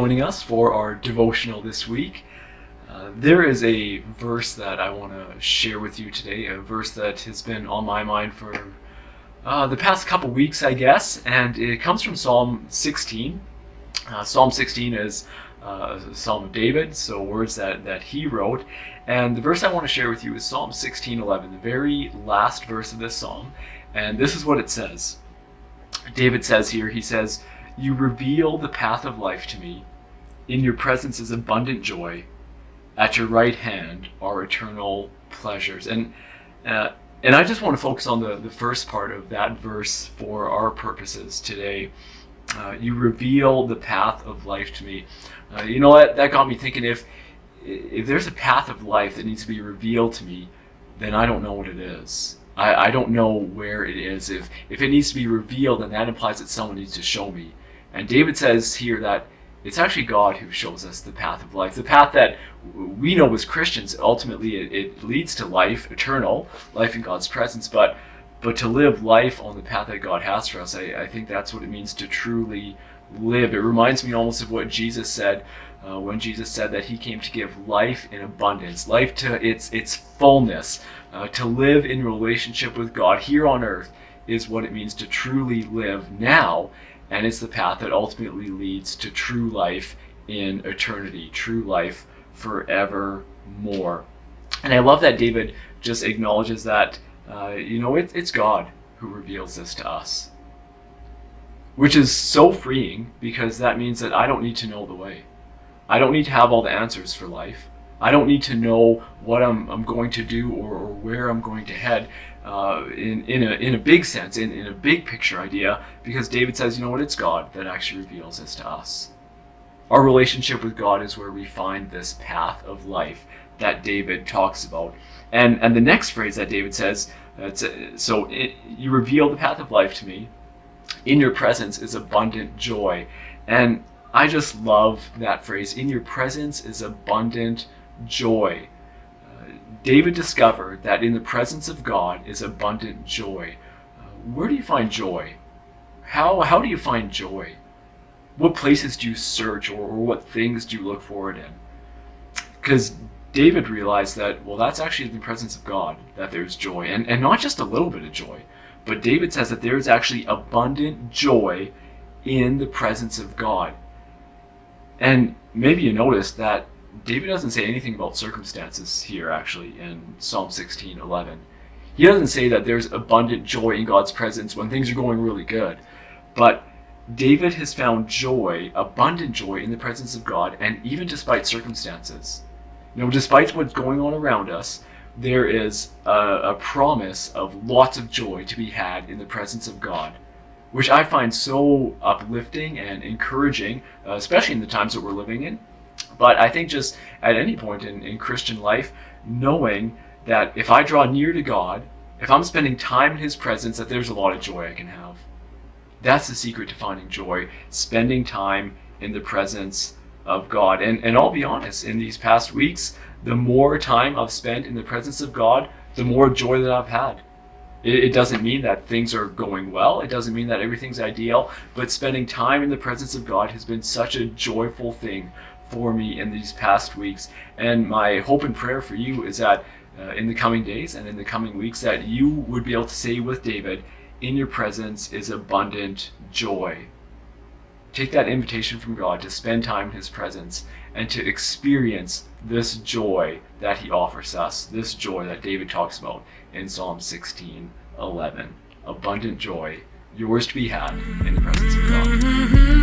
joining us for our devotional this week. There is a verse that I want to share with you today, a verse that has been on my mind for the past couple weeks, I guess, and it comes from Psalm 16. Psalm 16 is a Psalm of David, so words that he wrote. And the verse I want to share with you is Psalm 16:11, the very last verse of this psalm. And this is what it says. David says here, he says, "You reveal the path of life to me. In your presence is abundant joy. At your right hand are eternal pleasures." And I just want to focus on the first part of that verse for our purposes today. You reveal the path of life to me. You know what? That got me thinking, if there's a path of life that needs to be revealed to me, then I don't know what it is. I don't know where it is. If it needs to be revealed, then that implies that someone needs to show me. And David says here that it's actually God who shows us the path of life. The path that we know as Christians, ultimately it leads to life, eternal life in God's presence. But to live life on the path that God has for us, I think that's what it means to truly live. It reminds me almost of what Jesus said when Jesus said that he came to give life in abundance, life to its fullness. To live in relationship with God here on earth is what it means to truly live now, and it's the path that ultimately leads to true life in eternity, true life forevermore. And I love that David just acknowledges that it's God who reveals this to us, which is so freeing, because that means that I don't need to know the way. I don't need to have all the answers for life. I don't need to know what I'm going to do or where I'm going to head in a big sense, in a big picture idea, because David says, you know what, it's God that actually reveals this to us. Our relationship with God is where we find this path of life that David talks about. And the next phrase that David says, you reveal the path of life to me. In your presence is abundant joy. And I just love that phrase. In your presence is abundant joy. David discovered that in the presence of God is abundant joy. Where do you find joy? How do you find joy? What places do you search, or what things do you look forward in? Because David realized that, well, that's actually in the presence of God that there's joy, and not just a little bit of joy, but David says that there is actually abundant joy in the presence of God. And maybe you noticed that David doesn't say anything about circumstances here, actually, in Psalm 16:11. He doesn't say that there's abundant joy in God's presence when things are going really good. But David has found joy, abundant joy, in the presence of God, and even despite circumstances. Despite what's going on around us, there is a promise of lots of joy to be had in the presence of God, which I find so uplifting and encouraging, especially in the times that we're living in. But I think just at any point in Christian life, knowing that if I draw near to God, if I'm spending time in His presence, that there's a lot of joy I can have. That's the secret to finding joy, spending time in the presence of God. And I'll be honest, in these past weeks, the more time I've spent in the presence of God, the more joy that I've had. It doesn't mean that things are going well. It doesn't mean that everything's ideal. But spending time in the presence of God has been such a joyful thing for me in these past weeks. And my hope and prayer for you is that in the coming days and in the coming weeks, that you would be able to say with David, in your presence is abundant joy. Take that invitation from God to spend time in His presence and to experience this joy that He offers us, this joy that David talks about in Psalm 16:11. Abundant joy, yours to be had in the presence of God.